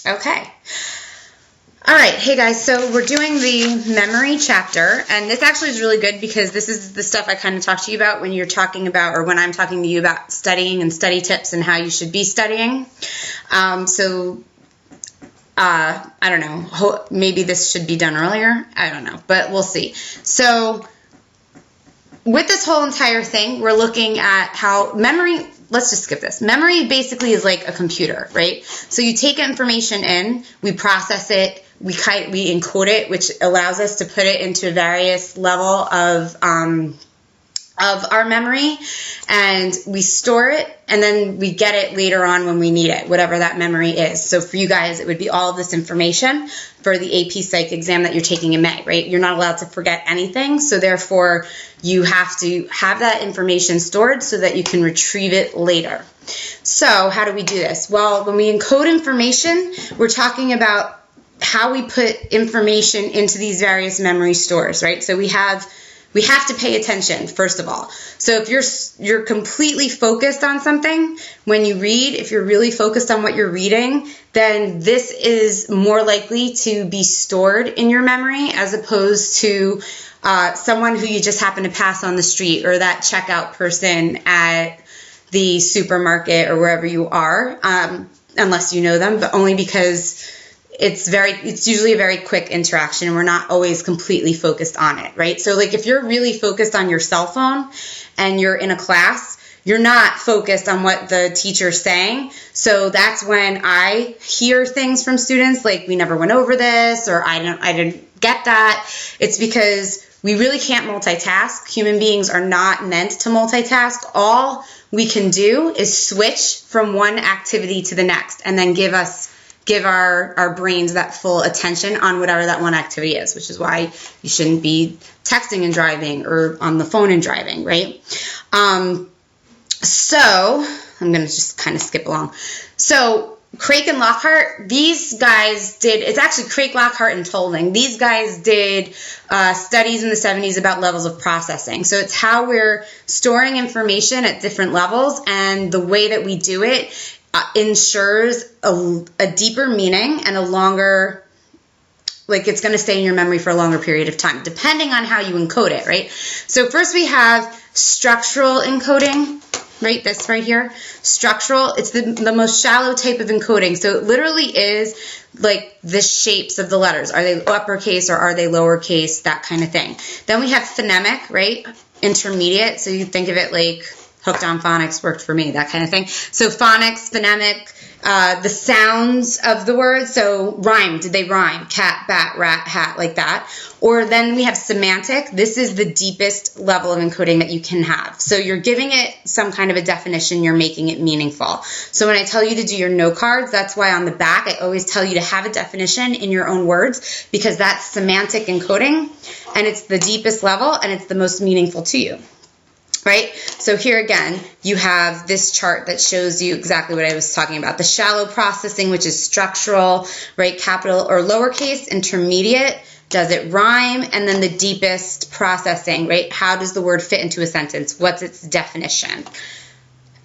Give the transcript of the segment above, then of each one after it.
Okay. All right. Hey, guys. So we're doing the memory chapter, and this actually is really good because this is the stuff I kind of talk to you about when you're talking about, or when I'm talking to you about studying and study tips and how you should be studying. I don't know. Maybe this should be done earlier. I don't know, but we'll see. So with this whole entire thing, we're looking at how memory, let's just skip this. Memory basically is like a computer, right? So you take information in, we process it, we encode it, which allows us to put it into various level of our memory, and we store it, and then we get it later on when we need it, whatever that memory is. So for you guys, it would be all of this information for the AP Psych exam that you're taking in May, right? You're not allowed to forget anything, so therefore you have to have that information stored so that you can retrieve it later. So how do we do this? Well, when we encode information, we're talking about how we put information into these various memory stores, right? So we have to pay attention, first of all. So if you're completely focused on something, when you read, if you're really focused on what you're reading, then this is more likely to be stored in your memory as opposed to someone who you just happen to pass on the street, or that checkout person at the supermarket or wherever you are, unless you know them, but only because it's usually a very quick interaction and we're not always completely focused on it, right? So like if you're really focused on your cell phone and you're in a class, you're not focused on what the teacher's saying. So that's when I hear things from students like, we never went over this, or I didn't get that. It's because we really can't multitask. Human beings are not meant to multitask. All we can do is switch from one activity to the next and then give our brains that full attention on whatever that one activity is, which is why you shouldn't be texting and driving or on the phone and driving, right? So I'm going to just kind of skip along. So Craik and Lockhart, these guys it's actually Craik, Lockhart, and Tolding. These guys did studies in the 70s about levels of processing. So it's how we're storing information at different levels, and the way that we do it ensures a deeper meaning and a longer, like it's going to stay in your memory for a longer period of time, depending on how you encode it, right? So first we have structural encoding, right? This right here, structural. It's the most shallow type of encoding. So it literally is like the shapes of the letters. Are they uppercase or are they lowercase? That kind of thing. Then we have phonemic, right? Intermediate. So you think of it like Hooked on Phonics worked for me, that kind of thing. So phonics, phonemic, the sounds of the words. So rhyme, did they rhyme? Cat, bat, rat, hat, like that. Or then we have semantic. This is the deepest level of encoding that you can have. So you're giving it some kind of a definition, you're making it meaningful. So when I tell you to do your note cards, that's why on the back I always tell you to have a definition in your own words, because that's semantic encoding, and it's the deepest level and it's the most meaningful to you. Right? So here again, you have this chart that shows you exactly what I was talking about. The shallow processing, which is structural, right? Capital or lowercase, intermediate, does it rhyme? And then the deepest processing, right? How does the word fit into a sentence? What's its definition?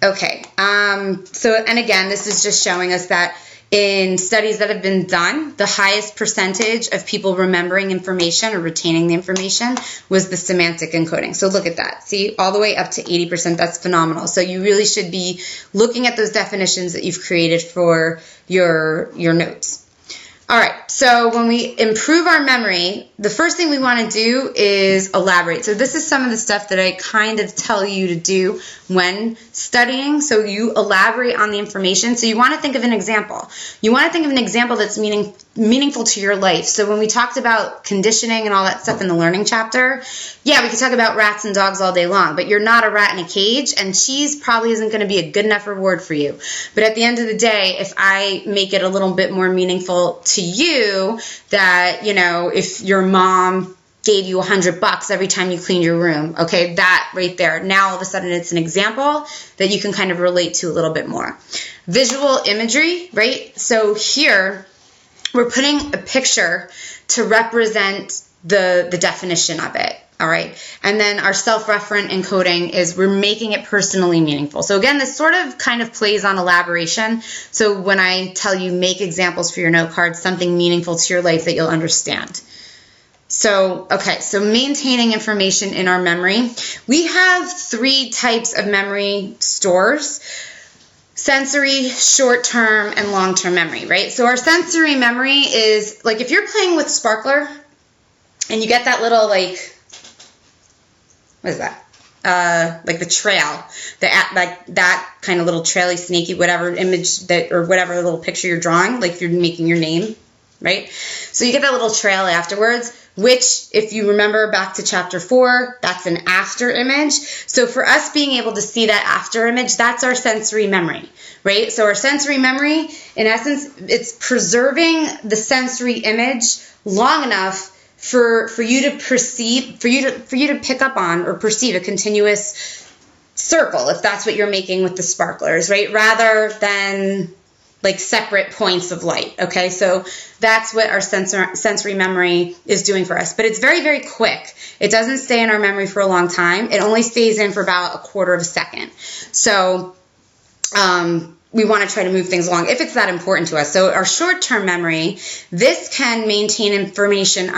Okay. And again, this is just showing us that in studies that have been done, the highest percentage of people remembering information or retaining the information was the semantic encoding. So look at that. See, all the way up to 80%. That's phenomenal. So you really should be looking at those definitions that you've created for your notes. All right, so when we improve our memory, the first thing we want to do is elaborate. So this is some of the stuff that I kind of tell you to do when studying. So you elaborate on the information. So you want to think of an example. You want to think of an example that's meaningful to your life. So when we talked about conditioning and all that stuff in the learning chapter, yeah, we could talk about rats and dogs all day long, but you're not a rat in a cage, and cheese probably isn't going to be a good enough reward for you. But at the end of the day, if I make it a little bit more meaningful to you, that, you know, if your mom gave you $100 every time you cleaned your room, okay, that right there, now all of a sudden it's an example that you can kind of relate to a little bit more. Visual imagery, right? So here we're putting a picture to represent the definition of it. All right. And then our self-referent encoding is we're making it personally meaningful. So again, this sort of kind of plays on elaboration. So when I tell you make examples for your note cards, something meaningful to your life that you'll understand. So, okay, so maintaining information in our memory. We have 3 types of memory stores: sensory, short-term, and long-term memory, right? So our sensory memory is, like, if you're playing with Sparkler and you get that little, like, what is that? Like the trail, like that kind of little traily, snaky, whatever image that, or whatever little picture you're drawing, like if you're making your name, right? So you get that little trail afterwards, which, if you remember back to chapter 4, that's an after image. So for us being able to see that after image, that's our sensory memory, right? So our sensory memory, in essence, it's preserving the sensory image long enough for you to perceive, for you to pick up on or perceive a continuous circle, if that's what you're making with the sparklers, right? Rather than like separate points of light, okay? So that's what our sensory memory is doing for us. But it's very, very quick. It doesn't stay in our memory for a long time. It only stays in for about a quarter of a second. So we want to try to move things along if it's that important to us. So our short-term memory, this can maintain information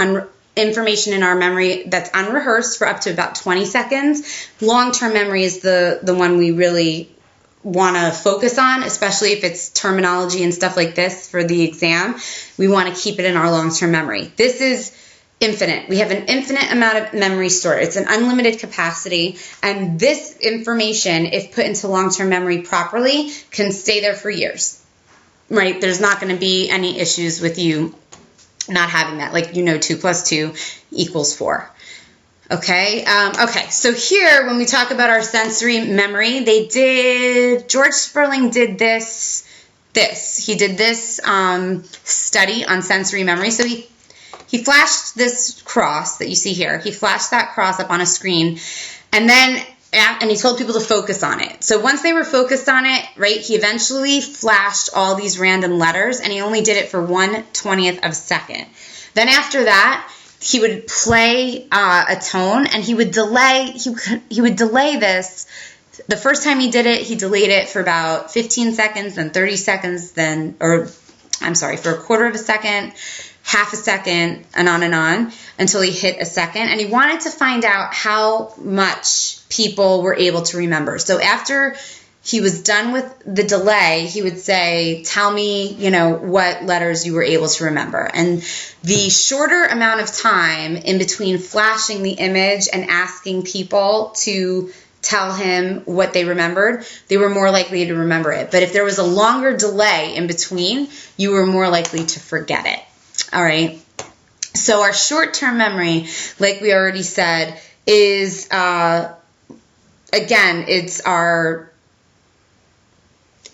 in our memory that's unrehearsed for up to about 20 seconds. Long-term memory is the one we really want to focus on, especially if it's terminology and stuff like this for the exam. We want to keep it in our long-term memory. This is infinite. We have an infinite amount of memory stored. It's an unlimited capacity, and this information, if put into long-term memory properly, can stay there for years, right? There's not going to be any issues with you not having that. Like, 2 + 2 = 4. Okay. Okay. So here, when we talk about our sensory memory, George Sperling did this. He did this study on sensory memory. So he flashed this cross that you see here. He flashed that cross up on a screen, and he told people to focus on it. So once they were focused on it, right, he eventually flashed all these random letters, and he only did it for 1/20th of a second. Then after that, he would play a tone, and he would delay this. The first time he did it, he delayed it for about 15 seconds, then 30 seconds, for a quarter of a second, half a second, and on, until he hit a second. And he wanted to find out how much people were able to remember. So after he was done with the delay, he would say, tell me, what letters you were able to remember. And the shorter amount of time in between flashing the image and asking people to tell him what they remembered, they were more likely to remember it. But if there was a longer delay in between, you were more likely to forget it. All right. So our short-term memory, like we already said, is,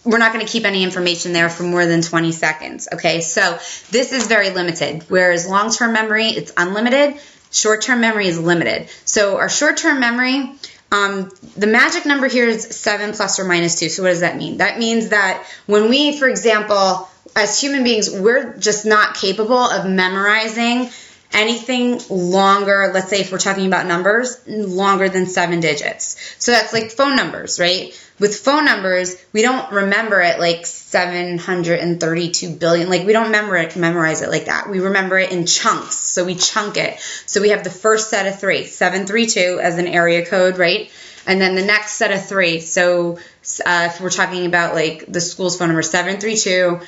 we're not going to keep any information there for more than 20 seconds. Okay. So this is very limited, whereas long-term memory, it's unlimited. Short-term memory is limited. So our short-term memory, the magic number here is 7 ± 2. So what does that mean? That means that when we, for example, as human beings, we're just not capable of memorizing anything longer, let's say if we're talking about numbers, longer than 7 digits. So that's like phone numbers, right? With phone numbers, we don't remember it like 732 billion. Like, we don't memorize it like that. We remember it in chunks. So we chunk it. So we have the first set of 3, 732 as an area code, right? And then the next set of 3. So if we're talking about like the school's phone number, 732,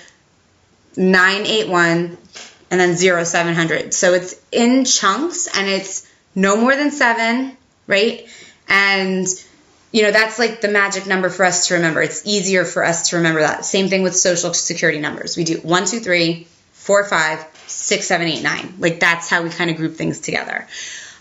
981, and then 0700. So it's in chunks, and it's no more than 7, right? And that's like the magic number for us to remember. It's easier for us to remember that. Same thing with social security numbers. We do 1, 2, 3, 4, 5, 6, 7, 8, 9. Like, that's how we kind of group things together.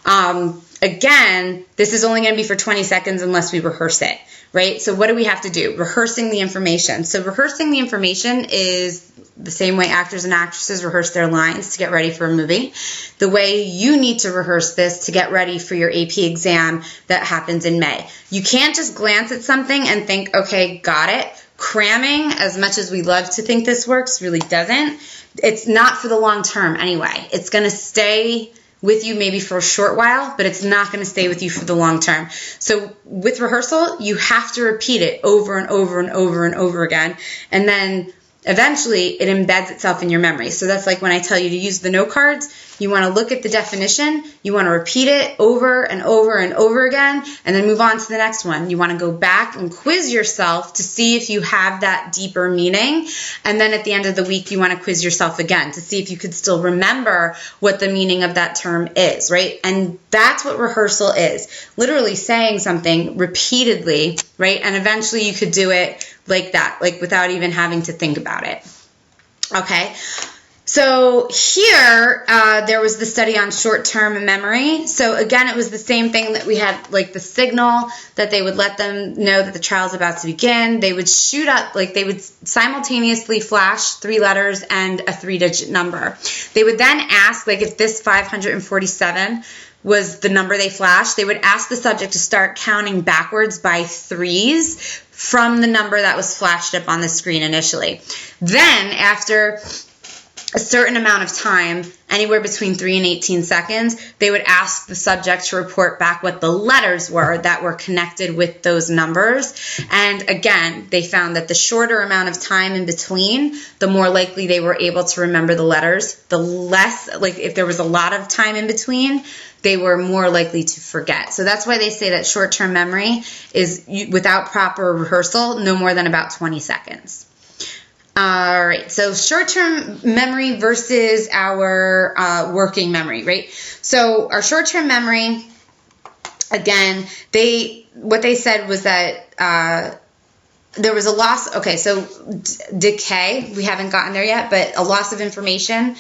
Again, this is only going to be for 20 seconds unless we rehearse it, right? So what do we have to do? Rehearsing the information. So rehearsing the information is the same way actors and actresses rehearse their lines to get ready for a movie. The way you need to rehearse this to get ready for your AP exam that happens in May. You can't just glance at something and think, okay, got it. Cramming, as much as we love to think this works, really doesn't. It's not for the long term anyway. It's going to stay with you maybe for a short while, but it's not going to stay with you for the long term. So with rehearsal, you have to repeat it over and over and over and over again. And then eventually it embeds itself in your memory. So that's like when I tell you to use the note cards, you want to look at the definition, you want to repeat it over and over and over again, and then move on to the next one. You want to go back and quiz yourself to see if you have that deeper meaning. And then at the end of the week, you want to quiz yourself again to see if you could still remember what the meaning of that term is, right? And that's what rehearsal is. Literally saying something repeatedly, right? And eventually you could do it like that, like without even having to think about it. Okay. So here, there was the study on short-term memory. So again, it was the same thing that we had, like the signal that they would let them know that the trial's about to begin. They would shoot up, like they would simultaneously flash 3 letters and a 3-digit number. They would then ask, like if this 547 was the number they flashed, they would ask the subject to start counting backwards by 3s from the number that was flashed up on the screen initially. Then after a certain amount of time, anywhere between 3 and 18 seconds, they would ask the subject to report back what the letters were that were connected with those numbers. And again, they found that the shorter amount of time in between, the more likely they were able to remember the letters. The less, like if there was a lot of time in between, they were more likely to forget. So that's why they say that short-term memory is, without proper rehearsal, no more than about 20 seconds. All right, so short-term memory versus our working memory, right? So our short-term memory, again, what they said was that there was a loss. Okay, so decay, we haven't gotten there yet, but a loss of information,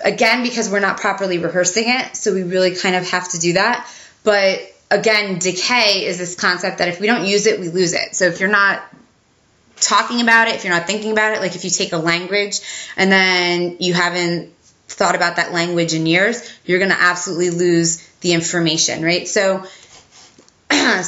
again, because we're not properly rehearsing it, so we really kind of have to do that. But again, decay is this concept that if we don't use it, we lose it. So if you're not talking about it, if you're not thinking about it, like if you take a language and then you haven't thought about that language in years, you're going to absolutely lose the information, right? So Alan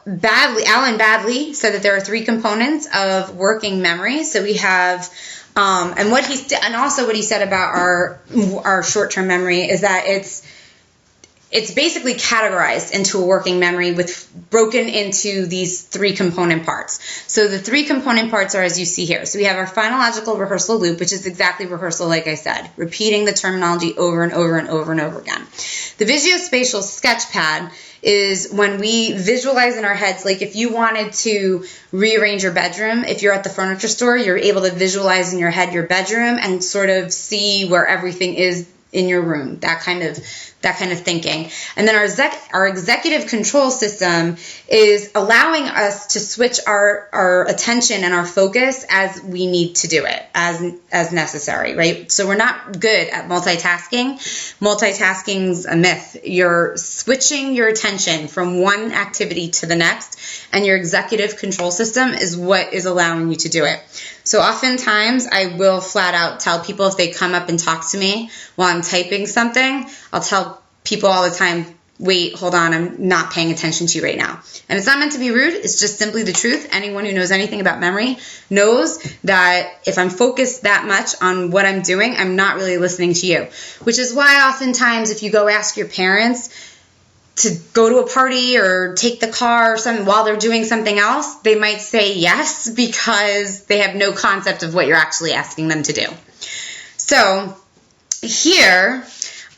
Badley said that there are 3 components of working memory. So we have, and also what he said about our short-term memory is that it's basically categorized into a working memory with broken into these 3 component parts. So the 3 component parts are as you see here. So we have our phonological rehearsal loop, which is exactly rehearsal, like I said, repeating the terminology over and over and over and over again. The visuospatial sketch pad is when we visualize in our heads, like if you wanted to rearrange your bedroom, if you're at the furniture store, you're able to visualize in your head your bedroom and sort of see where everything is in your room, that kind of thinking. And then our executive control system is allowing us to switch our attention and our focus as we need to do it, as necessary, right? So we're not good at multitasking. Multitasking a myth. You're switching your attention from one activity to the next, and your executive control system is what is allowing you to do it. So oftentimes I will flat out tell people if they come up and talk to me while I'm typing something, I'll tell people all the time, wait, hold on, I'm not paying attention to you right now. And it's not meant to be rude, it's just simply the truth. Anyone who knows anything about memory knows that if I'm focused that much on what I'm doing, I'm not really listening to you. Which is why oftentimes if you go ask your parents to go to a party or take the car or something while they're doing something else, they might say yes because they have no concept of what you're actually asking them to do. So here,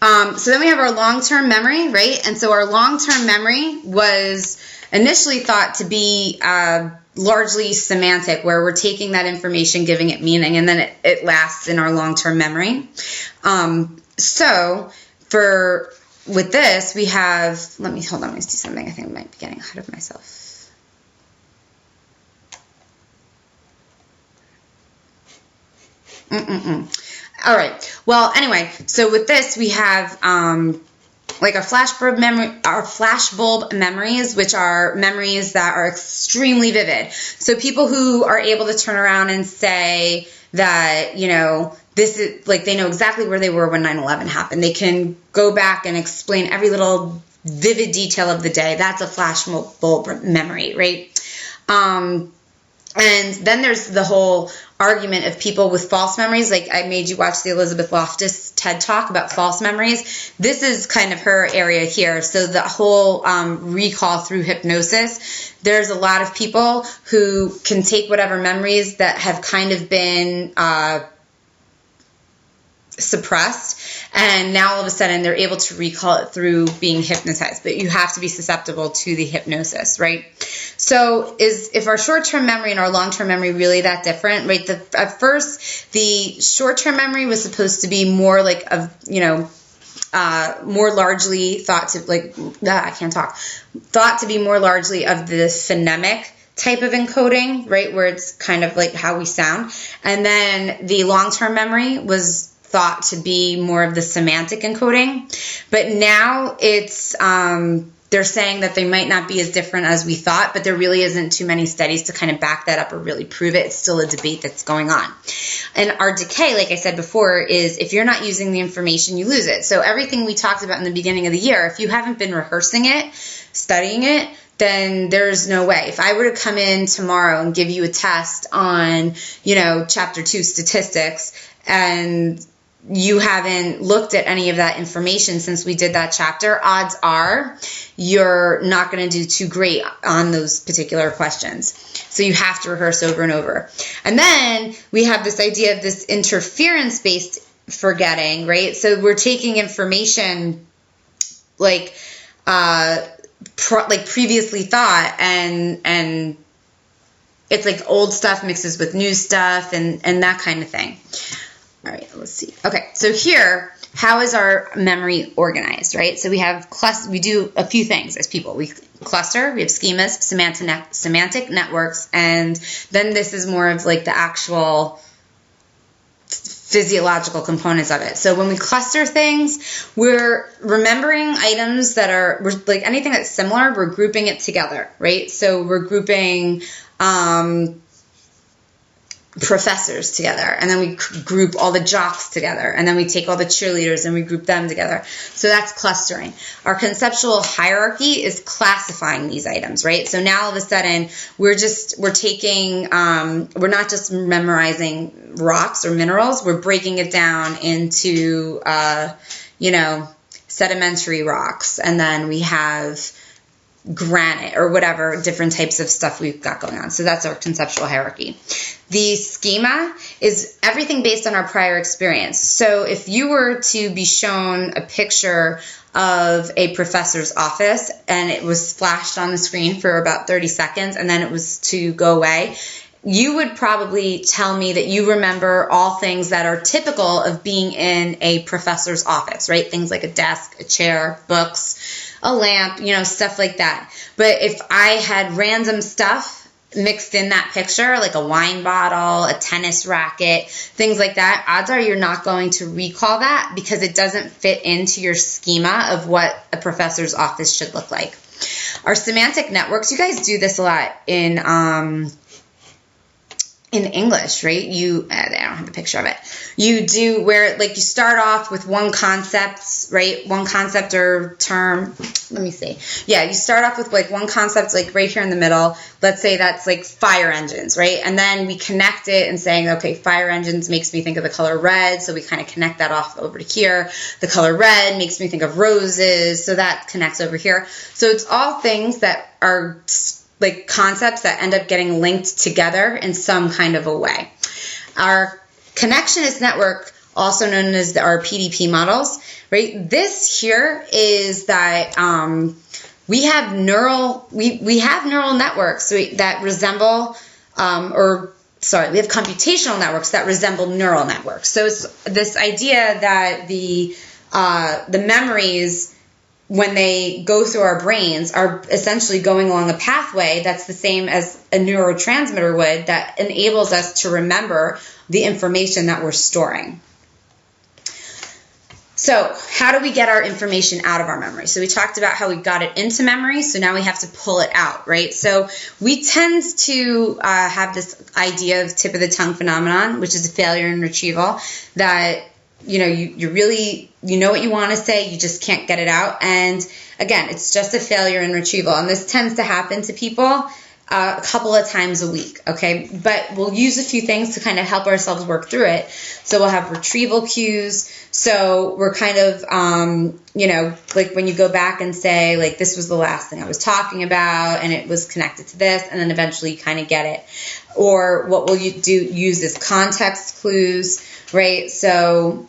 so then we have our long-term memory, right? And so our long-term memory was initially thought to be largely semantic, where we're taking that information, giving it meaning, and then it lasts in our long-term memory. With this, we have, let me see something. I think I might be getting ahead of myself. All right. Well, anyway, so with this, we have like our flashbulb memories, which are memories that are extremely vivid. So people who are able to turn around and say that, you know, this is like they know exactly where they were when 9/11 happened. They can go back and explain every little vivid detail of the day. That's a flashbulb memory, right? And then there's the whole argument of people with false memories. Like I made you watch the Elizabeth Loftus TED Talk about false memories. This is kind of her area here. So the whole recall through hypnosis, there's a lot of people who can take whatever memories that have kind of been suppressed, and now all of a sudden they're able to recall it through being hypnotized. But you have to be susceptible to the hypnosis, right? So if our short-term memory and our long-term memory really that different, right? At first, the short-term memory was supposed to be more like more largely thought to be more largely of the phonemic type of encoding, right? Where it's kind of like how we sound. And then the long-term memory was thought to be more of the semantic encoding. But now it's, they're saying that they might not be as different as we thought, but there really isn't too many studies to kind of back that up or really prove it. It's still a debate that's going on. And our decay, like I said before, is if you're not using the information, you lose it. So everything we talked about in the beginning of the year, if you haven't been rehearsing it, studying it, then there's no way. If I were to come in tomorrow and give you a test on, chapter 2 statistics, and you haven't looked at any of that information since we did that chapter, odds are you're not going to do too great on those particular questions. So you have to rehearse over and over. And then we have this idea of this interference-based forgetting, right? So we're taking information like previously thought, and it's like old stuff mixes with new stuff and that kind of thing. All right, let's see. Okay, so here, how is our memory organized, right? So we do a few things as people. We cluster, we have schemas, semantic networks, and then this is more of like the actual physiological components of it. So when we cluster things, we're remembering items we're like anything that's similar, we're grouping it together, right? So we're grouping professors together, and then we group all the jocks together, and then we take all the cheerleaders and we group them together. So that's clustering. Our conceptual hierarchy is classifying these items, right? So now all of a sudden we're not just memorizing rocks or minerals, we're breaking it down into sedimentary rocks, and then we have granite or whatever different types of stuff we've got going on. So that's our conceptual hierarchy. The schema is everything based on our prior experience. So if you were to be shown a picture of a professor's office and it was flashed on the screen for about 30 seconds and then it was to go away, you would probably tell me that you remember all things that are typical of being in a professor's office, right? Things like a desk, a chair, books, a lamp, stuff like that. But if I had random stuff mixed in that picture, like a wine bottle, a tennis racket, things like that, odds are you're not going to recall that because it doesn't fit into your schema of what a professor's office should look like. Our semantic networks, you guys do this a lot in English, right? I don't have a picture of it. You do where like you start off with one concept, right? One concept or term. Let me see. Yeah, you start off with like one concept, like right here in the middle. Let's say that's like fire engines, right? And then we connect it and saying, okay, fire engines makes me think of the color red. So we kind of connect that off over to here. The color red makes me think of roses. So that connects over here. So it's all things that are like concepts that end up getting linked together in some kind of a way. Our connectionist network, also known as our PDP models, right? This here is that we have neural networks that resemble, we have computational networks that resemble neural networks. So it's this idea that the memories, when they go through our brains, are essentially going along a pathway that's the same as a neurotransmitter would, that enables us to remember the information that we're storing. So how do we get our information out of our memory? So we talked about how we got it into memory, so now we have to pull it out, right? So we tend to have this idea of tip of the tongue phenomenon, which is a failure in retrieval, that you really know what you want to say, you just can't get it out. And again, it's just a failure in retrieval. And this tends to happen to people a couple of times a week, okay? But we'll use a few things to kind of help ourselves work through it. So we'll have retrieval cues. So we're kind of, like when you go back and say, like, this was the last thing I was talking about, and it was connected to this, and then eventually you kind of get it. Or what will you use is context clues, right? So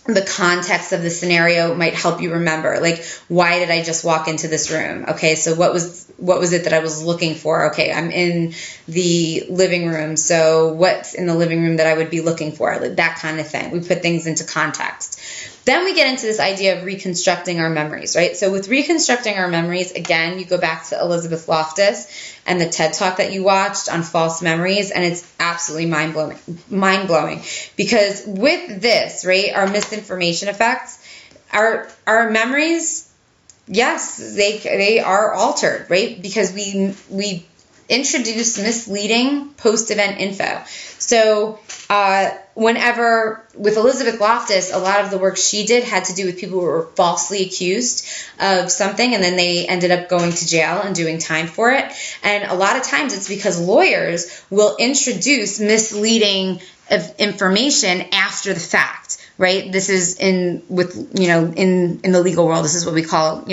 the context of the scenario might help you remember, like, why did I just walk into this room? Okay, so what was it that I was looking for? Okay, I'm in the living room, so what's in the living room that I would be looking for? Like that kind of thing. We put things into context. Then we get into this idea of reconstructing our memories, right? So with reconstructing our memories, again, you go back to Elizabeth Loftus and the TED Talk that you watched on false memories, and it's absolutely mind-blowing. Because with this, right, our misinformation effects, our memories, yes, they are altered, right? Because we introduce misleading post-event info. So whenever, with Elizabeth Loftus, a lot of the work she did had to do with people who were falsely accused of something, and then they ended up going to jail and doing time for it. And a lot of times it's because lawyers will introduce misleading information after the fact, right? This is in the legal world, this is what we call,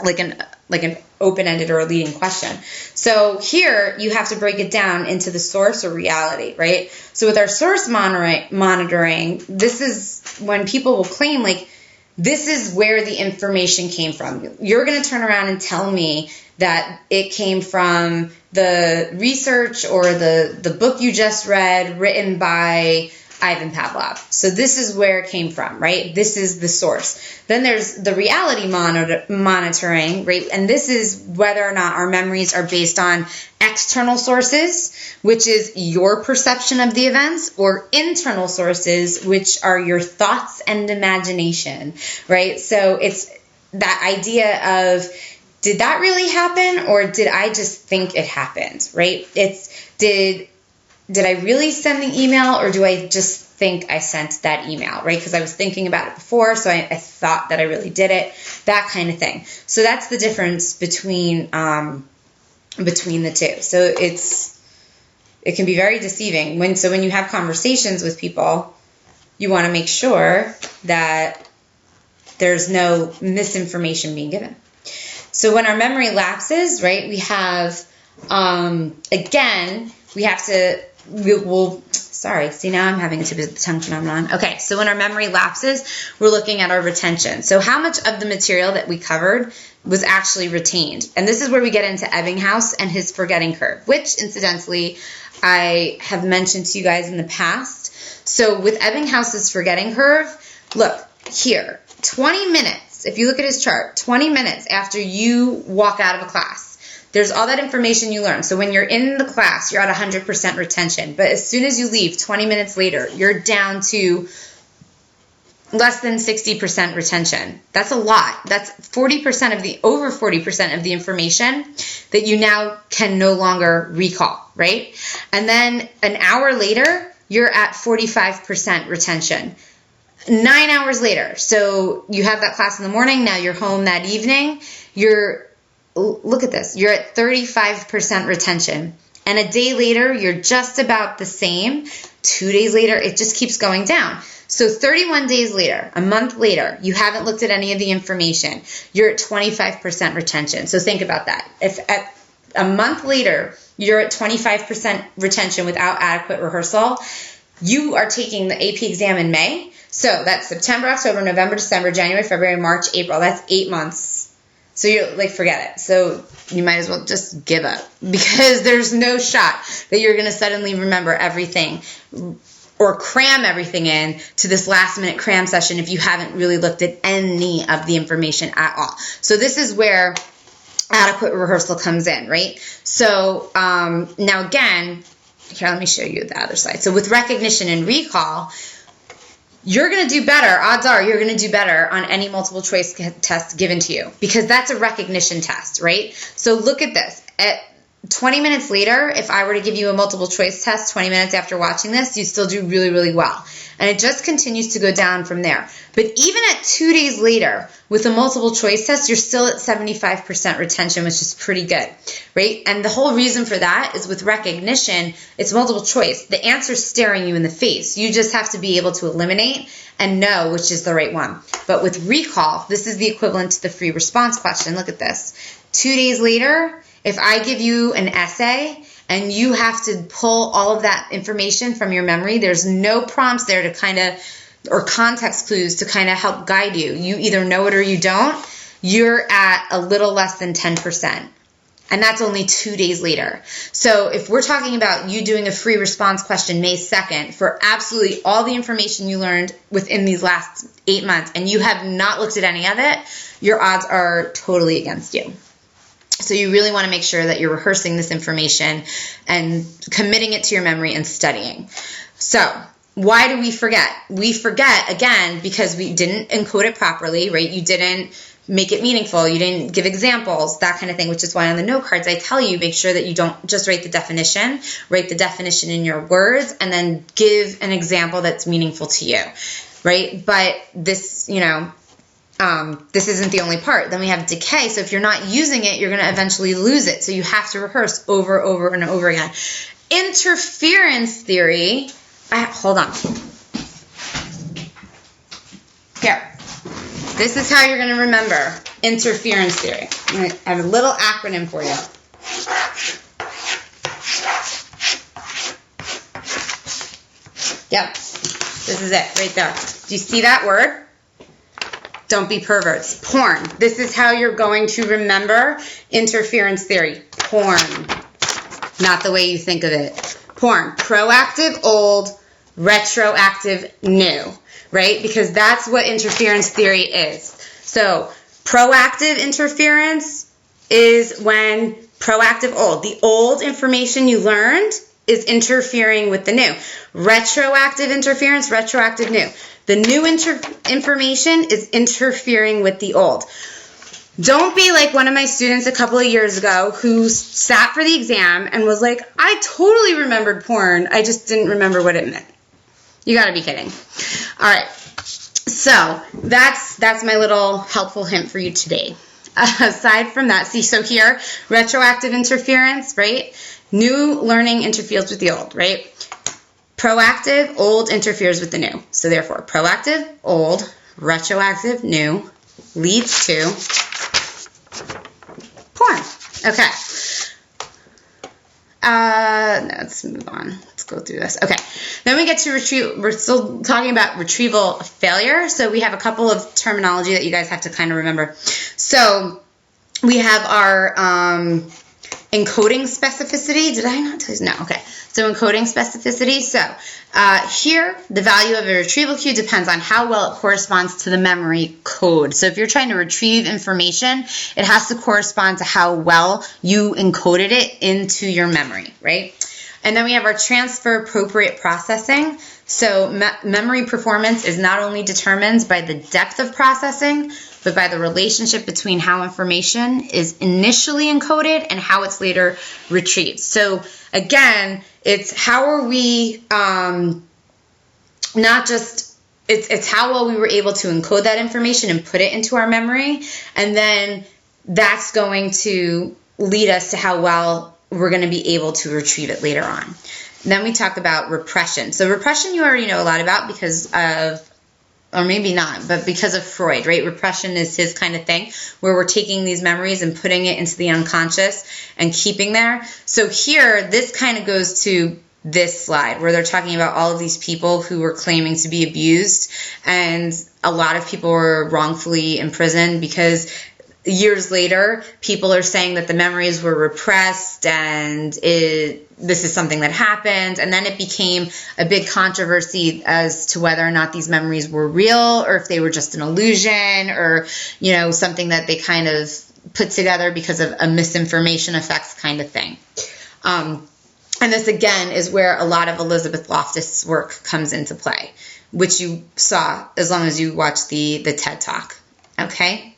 like an open-ended or a leading question. So here you have to break it down into the source or reality, right? So with our source monitoring, this is when people will claim, like, this is where the information came from. You're going to turn around and tell me that it came from the research or the book you just read written by Ivan Pavlov. So this is where it came from, right? This is the source. Then there's the reality monitoring, right? And this is whether or not our memories are based on external sources, which is your perception of the events, or internal sources, which are your thoughts and imagination, right? So it's that idea of, did that really happen, or did I just think it happened, right? It's, did I really send the email, or do I just think I sent that email, right? Because I was thinking about it before, so I thought that I really did it, that kind of thing. So that's the difference between the two. So it can be very deceiving. When you have conversations with people, you want to make sure that there's no misinformation being given. So when our memory lapses, right, we have, again, we have to, see, now I'm having a tip of the tongue phenomenon. Okay, so when our memory lapses, we're looking at our retention. So how much of the material that we covered was actually retained? And this is where we get into Ebbinghaus and his forgetting curve, which, incidentally, I have mentioned to you guys in the past. So with Ebbinghaus's forgetting curve, look, here, 20 minutes, if you look at his chart, 20 minutes after you walk out of a class, there's all that information you learn. So when you're in the class, you're at 100% retention. But as soon as you leave, 20 minutes later, you're down to less than 60% retention. That's a lot. That's over 40% of the information that you now can no longer recall, right? And then an hour later, you're at 45% retention. 9 hours later, so you have that class in the morning, now you're home that evening, look at this, you're at 35% retention. And a day later, you're just about the same. 2 days later, it just keeps going down. So 31 days later, a month later, you haven't looked at any of the information. You're at 25% retention. So think about that. If at a month later, you're at 25% retention without adequate rehearsal, you are taking the AP exam in May. So that's September, October, November, December, January, February, March, April. That's 8 months. So you're like, forget it. So you might as well just give up, because there's no shot that you're going to suddenly remember everything or cram everything in to this last minute cram session if you haven't really looked at any of the information at all. So this is where adequate rehearsal comes in, right? So now again, here, let me show you the other side. So with recognition and recall, you're going to do better. Odds are you're going to do better on any multiple choice test given to you, because that's a recognition test, right? So look at this. 20 minutes later, if I were to give you a multiple choice test 20 minutes after watching this, you'd still do really, really well. And it just continues to go down from there. But even at 2 days later, with a multiple choice test, you're still at 75% retention, which is pretty good, right? And the whole reason for that is with recognition, it's multiple choice. The answer's staring you in the face. You just have to be able to eliminate and know which is the right one. But with recall, this is the equivalent to the free response question. Look at this. 2 days later, if I give you an essay and you have to pull all of that information from your memory, there's no prompts there to kind of, or context clues to kind of help guide you. You either know it or you don't. You're at a little less than 10%. And that's only 2 days later. So if we're talking about you doing a free response question May 2nd for absolutely all the information you learned within these last 8 months and you have not looked at any of it, your odds are totally against you. So you really want to make sure that you're rehearsing this information and committing it to your memory and studying. So why do we forget? We forget, again, because we didn't encode it properly, right? You didn't make it meaningful. You didn't give examples, that kind of thing, which is why on the note cards I tell you, make sure that you don't just write the definition in your words, and then give an example that's meaningful to you, right? But this, this isn't the only part. Then we have decay. So if you're not using it, you're going to eventually lose it. So you have to rehearse over and over again. Interference theory. Hold on. Here. This is how you're going to remember interference theory. I have a little acronym for you. Yep. This is it right there. Do you see that word? Don't be perverts. Porn. This is how you're going to remember interference theory. Porn. Not the way you think of it. Porn. Proactive, old, retroactive, new. Right? Because that's what interference theory is. So, proactive interference is when proactive, old. The old information you learned is interfering with the new. Retroactive interference, retroactive, new. The new information is interfering with the old. Don't be like one of my students a couple of years ago who sat for the exam and was like, I totally remembered porn. I just didn't remember what it meant. You gotta be kidding. All right. So that's my little helpful hint for you today. Aside from that, see, so here, retroactive interference, right? New learning interferes with the old, right? Proactive, old interferes with the new. So therefore, proactive, old, retroactive, new leads to porn. Okay. Let's move on. Let's go through this. Okay. Then we get to retrieve. We're still talking about retrieval failure. So we have a couple of terminology that you guys have to kind of remember. So we have our encoding specificity. Did I not tell you? No. Okay. So encoding specificity. So here, the value of a retrieval cue depends on how well it corresponds to the memory code. So if you're trying to retrieve information, it has to correspond to how well you encoded it into your memory, right? And then we have our transfer appropriate processing. So memory performance is not only determined by the depth of processing, but by the relationship between how information is initially encoded and how it's later retrieved. So again, it's how are we, not just, it's how well we were able to encode that information and put it into our memory, and then that's going to lead us to how well we're going to be able to retrieve it later on. Then we talk about repression. So repression you already know a lot about because of, or maybe not, but because of Freud, right? Repression is his kind of thing, where we're taking these memories and putting it into the unconscious and keeping there. So here, this kind of goes to this slide, where they're talking about all of these people who were claiming to be abused, and a lot of people were wrongfully imprisoned because years later, people are saying that the memories were repressed and this is something that happened. And then it became a big controversy as to whether or not these memories were real or if they were just an illusion or, something that they kind of put together because of a misinformation effects kind of thing. And this, again, is where a lot of Elizabeth Loftus' work comes into play, which you saw as long as you watched the TED Talk. Okay?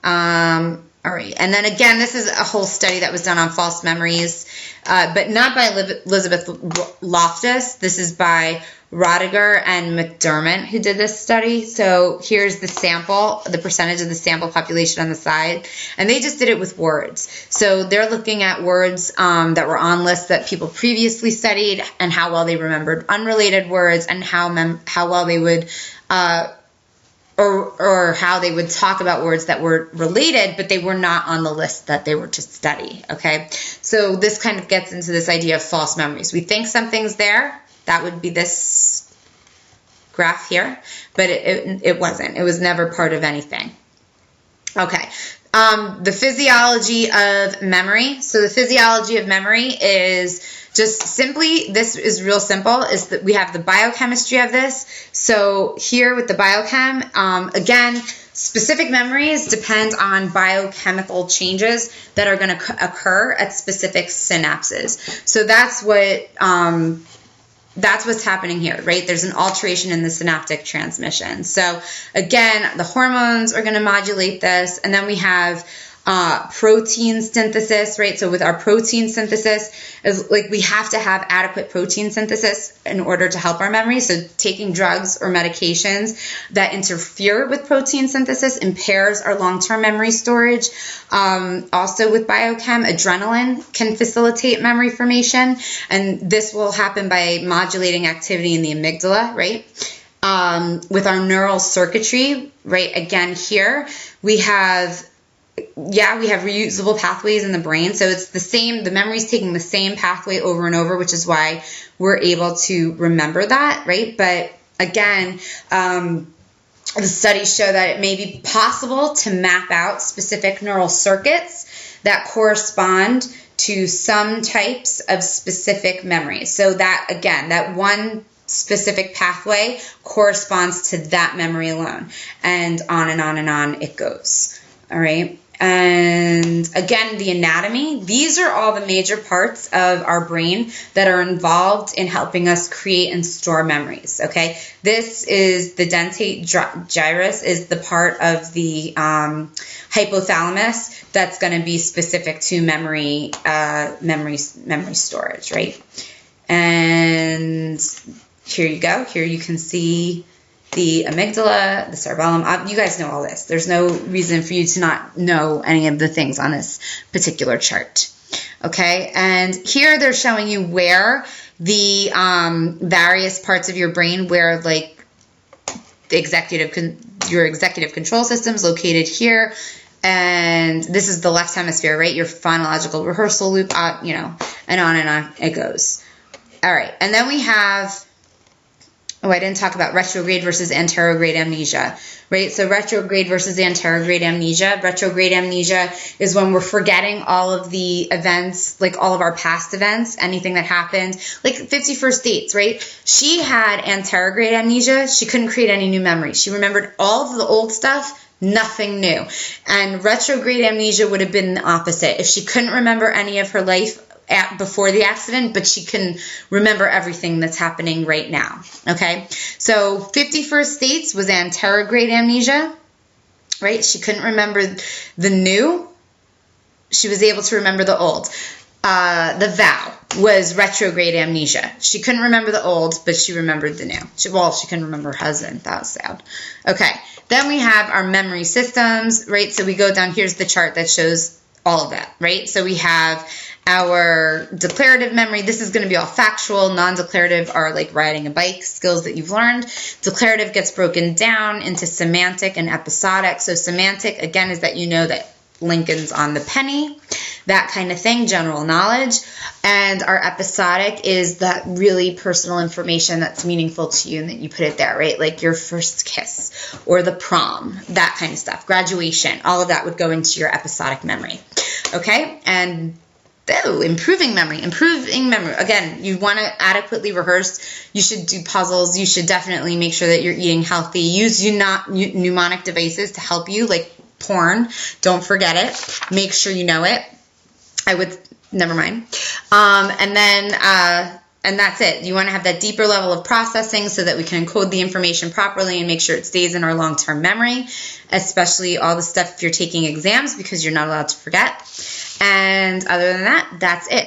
All All right, and then again, this is a whole study that was done on false memories, but not by Elizabeth Loftus. This is by Rodiger and McDermott who did this study. So here's the sample, the percentage of the sample population on the side, and they just did it with words. So they're looking at words that were on lists that people previously studied and how well they remembered unrelated words and how well they would or how they would talk about words that were related, but they were not on the list that they were to study, okay? So this kind of gets into this idea of false memories. We think something's there. That would be this graph here, but it wasn't. It was never part of anything. Okay, the physiology of memory. So the physiology of memory is just simply, this is real simple, is that we have the biochemistry of this. So here with the biochem, again, specific memories depend on biochemical changes that are going to occur at specific synapses. So that's what's happening here, right? There's an alteration in the synaptic transmission. So again, the hormones are going to modulate this, and then we have protein synthesis, right? So with our protein synthesis, is like we have to have adequate protein synthesis in order to help our memory. So taking drugs or medications that interfere with protein synthesis impairs our long-term memory storage. Also with biochem, adrenaline can facilitate memory formation, and this will happen by modulating activity in the amygdala, right? With our neural circuitry, right? Again, here we have reusable pathways in the brain. So it's the same, the memory's taking the same pathway over and over, which is why we're able to remember that, right? But again, the studies show that it may be possible to map out specific neural circuits that correspond to some types of specific memories. So that, again, that one specific pathway corresponds to that memory alone. And on and on and on it goes. All right. And again, the anatomy, these are all the major parts of our brain that are involved in helping us create and store memories, okay? This is the dentate gyrus, is the part of the hypothalamus that's going to be specific to memory storage, right? And here you go. Here you can see the amygdala, the cerebellum. You guys know all this. There's no reason for you to not know any of the things on this particular chart. Okay, and here they're showing you where the various parts of your brain, where like the your executive control system is located here, and this is the left hemisphere, right? Your phonological rehearsal loop, and on it goes. All right, and then we have. Oh, I didn't talk about retrograde versus anterograde amnesia, right? So retrograde versus anterograde amnesia. Retrograde amnesia is when we're forgetting all of the events, like all of our past events, anything that happened, like 50 First Dates, right? She had anterograde amnesia. She couldn't create any new memories. She remembered all of the old stuff, nothing new. And retrograde amnesia would have been the opposite. If she couldn't remember any of her life before the accident, but she can remember everything that's happening right now, okay? So 50 First Dates was anterograde amnesia, right? She couldn't remember the new. She was able to remember the old. The Vow was retrograde amnesia. She couldn't remember the old, but she remembered the new. She couldn't remember her husband. That was sad. Okay, then we have our memory systems, right? So we go down, here's the chart that shows all of that, right? So we have our declarative memory. This is going to be all factual. Non-declarative are like riding a bike, skills that you've learned. Declarative gets broken down into semantic and episodic. So semantic, again, is that you know that Lincoln's on the penny, that kind of thing, general knowledge. And our episodic is that really personal information that's meaningful to you and that you put it there, right? Like your first kiss or the prom, that kind of stuff. Graduation, all of that would go into your episodic memory. Okay? And improving memory. Again, you want to adequately rehearse. You should do puzzles. You should definitely make sure that you're eating healthy. Use mnemonic devices to help you, like porn. Don't forget it. Make sure you know it. Never mind. And And that's it. You want to have that deeper level of processing so that we can encode the information properly and make sure it stays in our long-term memory, especially all the stuff if you're taking exams, because you're not allowed to forget. And other than that, that's it.